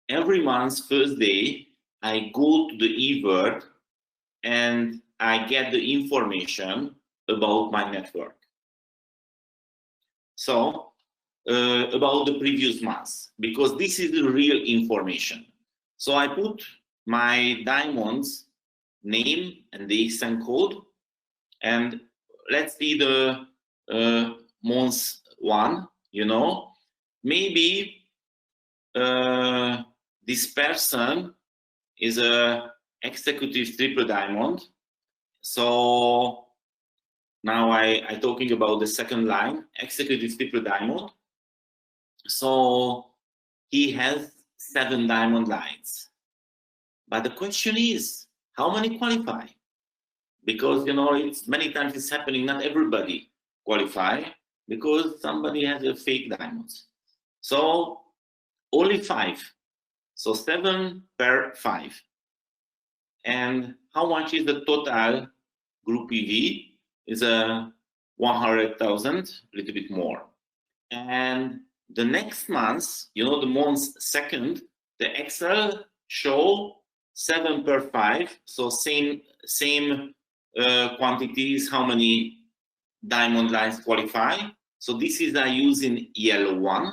Every month, first day, I go to the e-word and I get the information about my network. So about the previous month, because this is the real information. So I put my diamonds name and the XN code, and let's see the month 1. You know, maybe this person is a executive triple diamond. So now I talking about the second line, executive triple diamond. So he has 7 diamond lines. But the question is, how many qualify? Because, you know, it's many times it's happening, not everybody qualify because somebody has a fake diamonds. So only 5. So 7 per 5. And how much is the total group PV? Is a 100,000, a little bit more. And the next month, you know, the month second, the Excel show 7 per 5. So same quantities, how many diamond lines qualify. So this is I use in yellow one.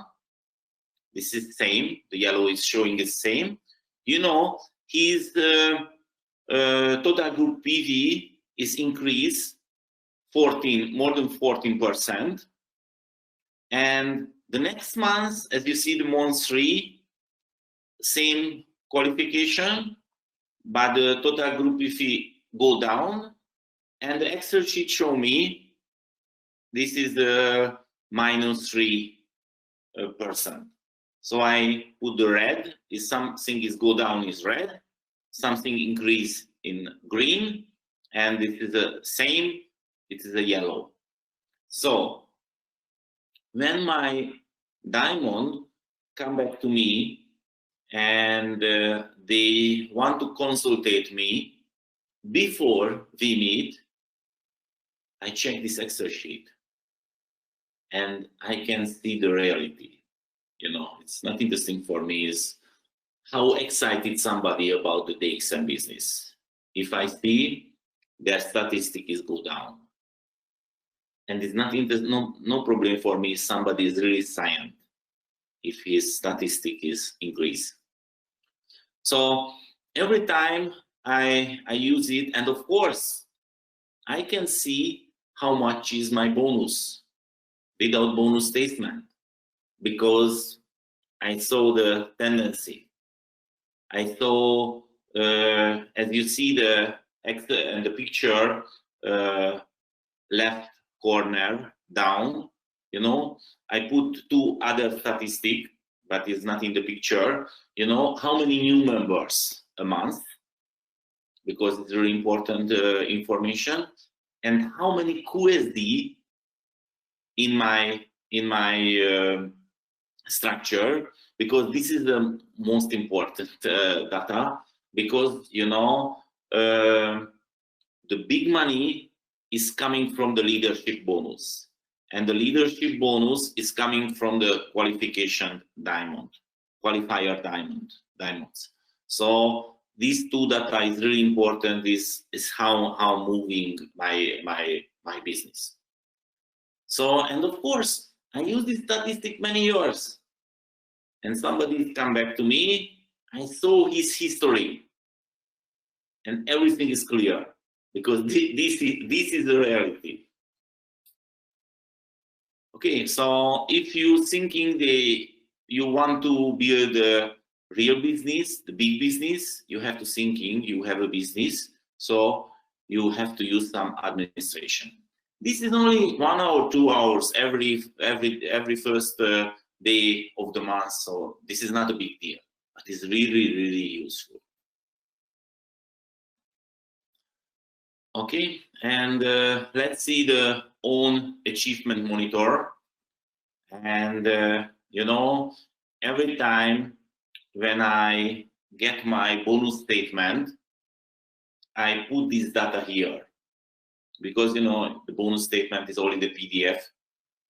This is same. The yellow is showing the same. You know, his total group PV is increased more than 14%. And the next month, as you see, the month 3, same qualification, but the total group PV go down. And the Excel sheet show me this is the -3%. So I put the red. If something is go down is red, something increase in green, and this is the same. It is a yellow. So when my diamond come back to me and they want to consultate me before we meet, I check this Excel sheet and I can see the reality. You know, it's not interesting for me is how excited somebody about the DXN business. If I see their statistic is go down, and it's not no problem for me if somebody is really silent if his statistic is increased. So every time I use it, and of course I can see how much is my bonus without bonus statement, because I saw the tendency. I saw, as you see the in the picture, left corner down, you know, I put 2 other statistics, but it's not in the picture. You know, how many new members a month, because it's very important information, and how many QSD in my structure, because this is the most important data, because, you know, the big money is coming from the leadership bonus, and the leadership bonus is coming from the qualification qualifier diamonds. So these two data is really important. This is how moving my business. So, and of course, I use this statistic many years, and somebody come back to me. I saw his history, and everything is clear, because this is the reality. Okay, so if you thinking you want to build a real business, the big business, you have to thinking you have a business, so you have to use some administration. This is only 1 hour, 2 hours every first day of the month, so this is not a big deal, but it's really useful. Okay, and let's see the own achievement monitor. And you know, every time when I get my bonus statement, I put this data here, because you know the bonus statement is only the PDF.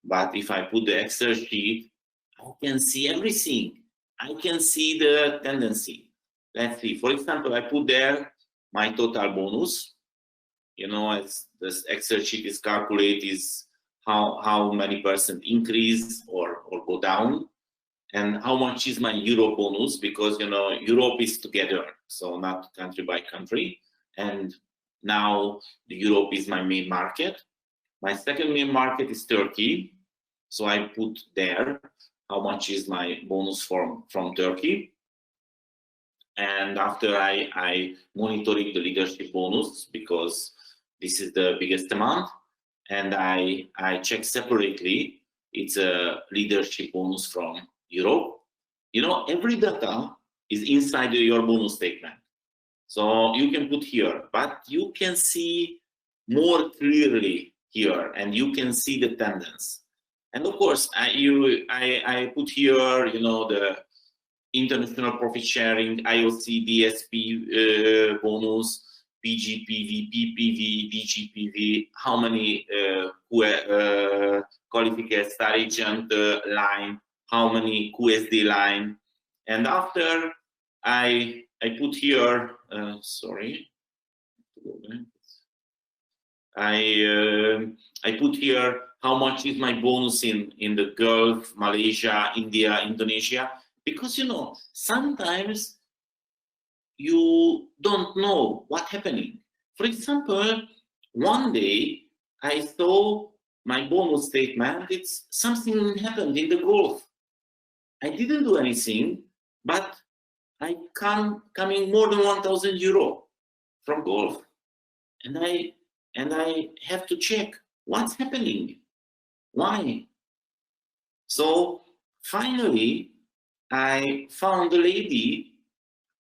But if I put the Excel sheet, I can see everything. I can see the tendency. Let's see. For example, I put there my total bonus. You know, as this Excel sheet is calculated, is how many % increase or go down, and how much is my Euro bonus, because you know Europe is together, so not country by country. And now the Europe is my main market. My second main market is Turkey, so I put there how much is my bonus from Turkey. And after I monitoring the leadership bonus, because this is the biggest amount, and I check separately, it's a leadership bonus from Europe. You know, every data is inside your bonus statement, so you can put here, but you can see more clearly here, and you can see the tendency. And of course, I put here, you know, the international profit sharing, IOC, DSP bonus, PGPV, PPV, DGPV, how many qualified star agent line, how many QSD line. And after I put here, sorry, I put here how much is my bonus in the Gulf, Malaysia, India, Indonesia, because you know sometimes you don't know what's happening. For example, one day I saw my bonus statement, it's something happened in the Gulf. I didn't do anything, but I coming more than 1,000 euro from Gulf, and I have to check what's happening, why. So finally, I found a lady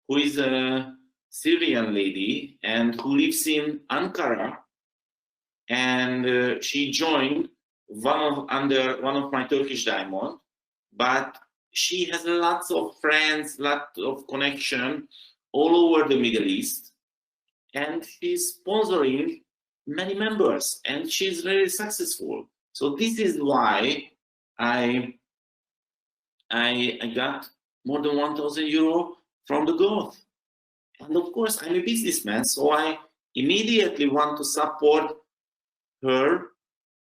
who is a Syrian lady and who lives in Ankara, and she joined under one of my Turkish diamond, but she has lots of friends, lots of connection all over the Middle East, and she's sponsoring many members, and she's very successful. So this is why I got more than 1,000 euro from the Gulf. And of course, I'm a businessman, so I immediately want to support her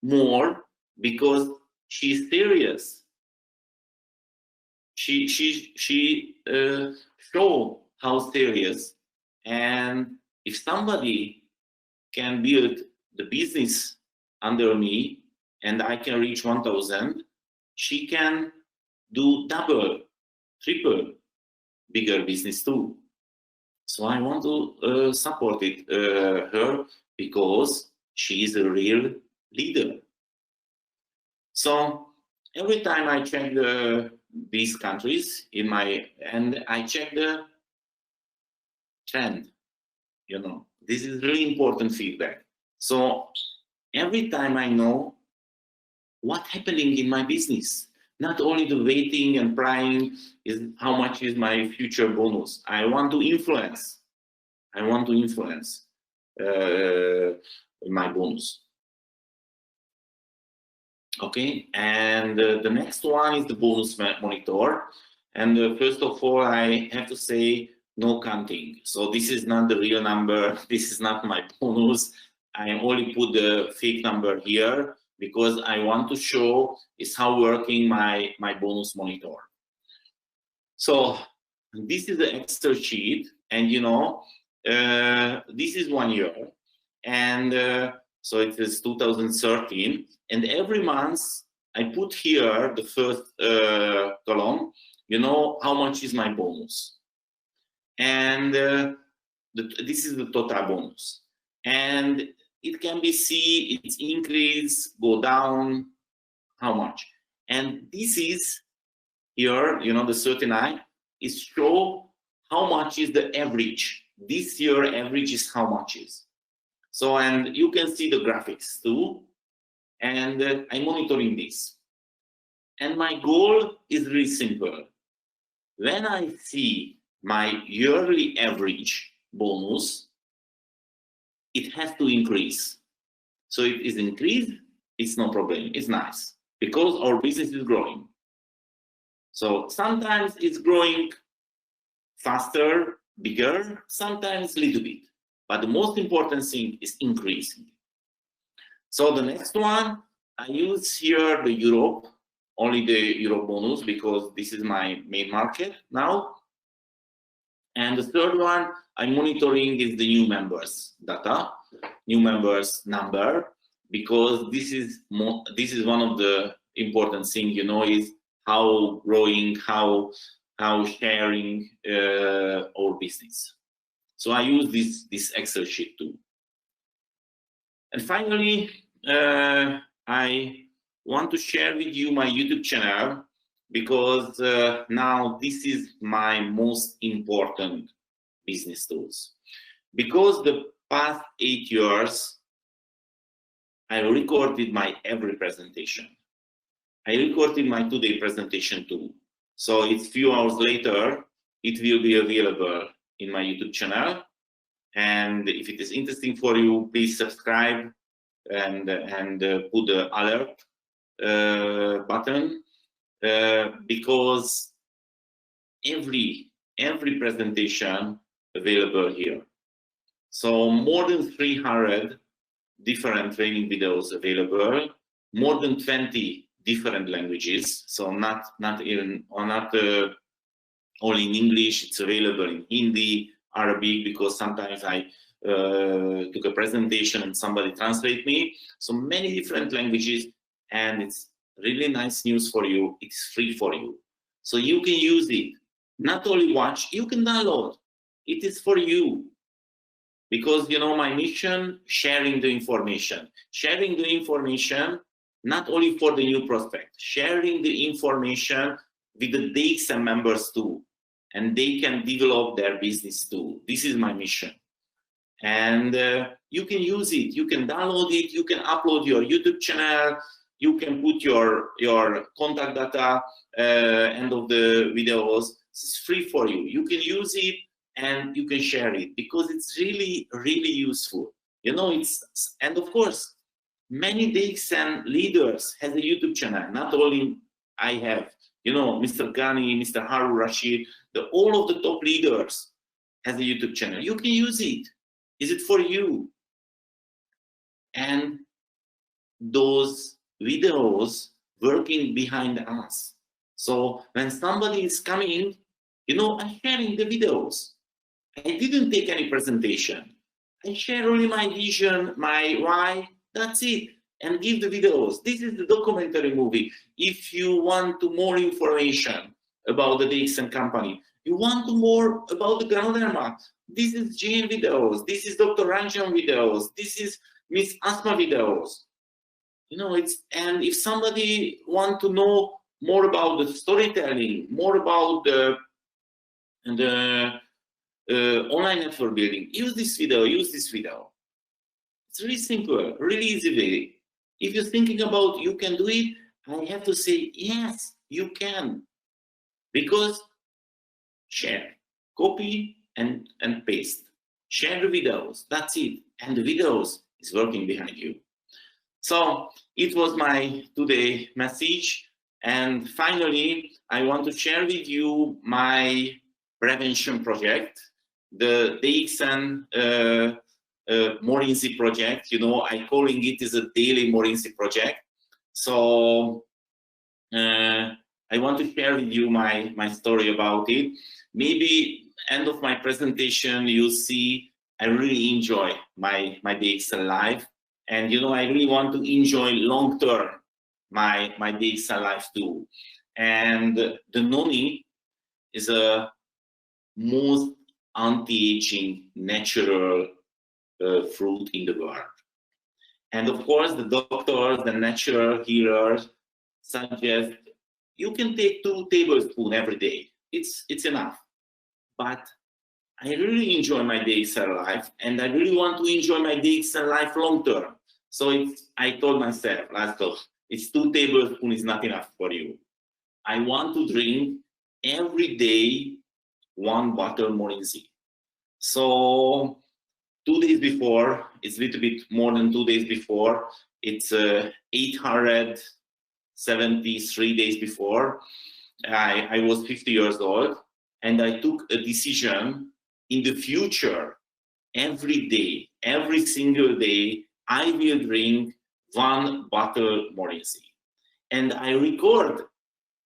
more, because she's serious. She show how serious. And if somebody can build the business under me and I can reach 1,000, she can do double, triple bigger business too. So I want to support her, because she is a real leader. So every time I check these countries and I check the trend, you know, this is really important feedback. So every time I know what's happening in my business, not only the waiting and prying is how much is my future bonus. I want to influence. I want to influence my bonus. Okay, and the next one is the bonus monitor. And first of all, I have to say no counting. So this is not the real number. This is not my bonus. I only put the fake number here because I want to show is how working my bonus monitor. So this is the Excel sheet, and you know, this is 1 year, and so it is 2013, and every month I put here the first column, you know, how much is my bonus, and this is the total bonus, and it can be see its increase, go down, how much, and this is here, you know, the 39 is show how much is the average. This year average is how much is. So, and you can see the graphics too, and I'm monitoring this. And my goal is really simple. When I see my yearly average bonus, it has to increase. So if it is increased, it's no problem, it's nice, because our business is growing. So sometimes it's growing faster, bigger, sometimes a little bit. But the most important thing is increasing. So the next one, I use here the Europe, only the Euro bonus, because this is my main market now. And the third one I'm monitoring is the new members data, new members number, because this is one of the important things, you know, is how growing, how sharing our business. So I use this Excel sheet too. And finally, I want to share with you my YouTube channel, because now this is my most important business tools. Because the past 8 years, I recorded my every presentation. I recorded my today presentation too. So it's few hours later, it will be available in my YouTube channel. And if it is interesting for you, please subscribe and put the alert button, because every presentation available here. So more than 300 different training videos available, more than 20 different languages. So not only in English, it's available in Hindi, Arabic, because sometimes I took a presentation and somebody translate me. So many different languages, and it's really nice news for you. It's free for you. So you can use it. Not only watch, you can download. It is for you. Because, you know, my mission, sharing the information. Sharing the information, not only for the new prospect, sharing the information with the sDXNt members too. And they can develop their business too. This is my mission. And you can use it, you can download it, you can upload your YouTube channel, you can put your contact data end of the videos. It's free for you. You can use it and you can share it, because it's really, really useful. You know, and of course, many sDXNt leaders have a YouTube channel, not only I have. You know, Mr. Ghani, Mr. Harun Rashid, all of the top leaders has a YouTube channel. You can use it. Is it for you? And those videos working behind us. So when somebody is coming, you know, I'm sharing the videos. I didn't take any presentation. I share only my vision, my why, that's it. And give the videos. This is the documentary movie. If you want more information about the sDXNt company, you want more about the Ganoderma, this is GM videos, this is Dr. Ranjan videos, this is Miss Asma videos. You know, and if somebody want to know more about the storytelling, more about the online network building, use this video, use this video. It's really simple, really easy way. If you're thinking about you can do it, I have to say, yes, you can. Because share, copy and paste. share the videos, that's it. And the videos is working behind you. So it was my today message. And finally, I want to share with you my prevention project, the sDXNt Morinci project. You know, I'm calling it as a daily Morinci project. So I want to share with you my story about it. Maybe end of my presentation, you see I really enjoy my sDXNt life. And you know, I really want to enjoy long term my sDXNt life too. And the noni is a most anti-aging natural fruit in the world. And of course, the doctors, the natural healers suggest you can take 2 tablespoons every day. It's enough. But I really enjoy my sDXNt life, and I really want to enjoy my sDXNt life long term. So I told myself, Laszlo, it's 2 tablespoons is not enough for you. I want to drink every day 1 bottle Morinci. So 2 days before, it's a little bit more than 2 days before, it's 873 days before, I was 50 years old, and I took a decision in the future, every day, every single day, I will drink 1 bottle Morinci. And I record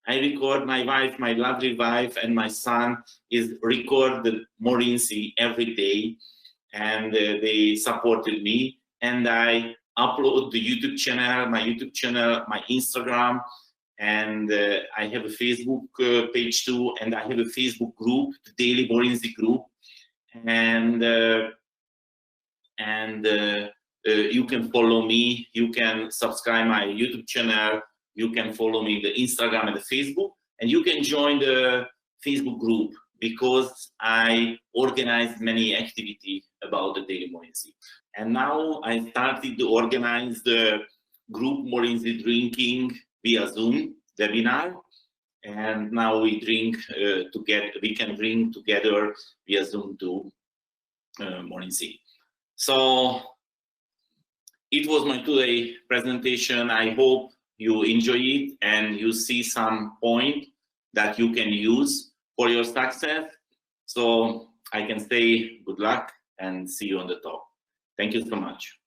my wife, my lovely wife, and my son is record the Morinci every day, and they supported me. And I upload the YouTube channel, my Instagram, and I have a Facebook page too, and I have a Facebook group, the Daily Morinci group, and you can follow me, you can subscribe my YouTube channel, you can follow me the Instagram and the Facebook, and you can join the Facebook group because I organize many activities about the Daily Morinci. And now I started to organize the group Morinci drinking via Zoom webinar, and now we drink together. We can drink together via Zoom to Morinci. So it was my today presentation. I hope you enjoy it and you see some point that you can use for your success. So I can say good luck and see you on the top. Thank you so much.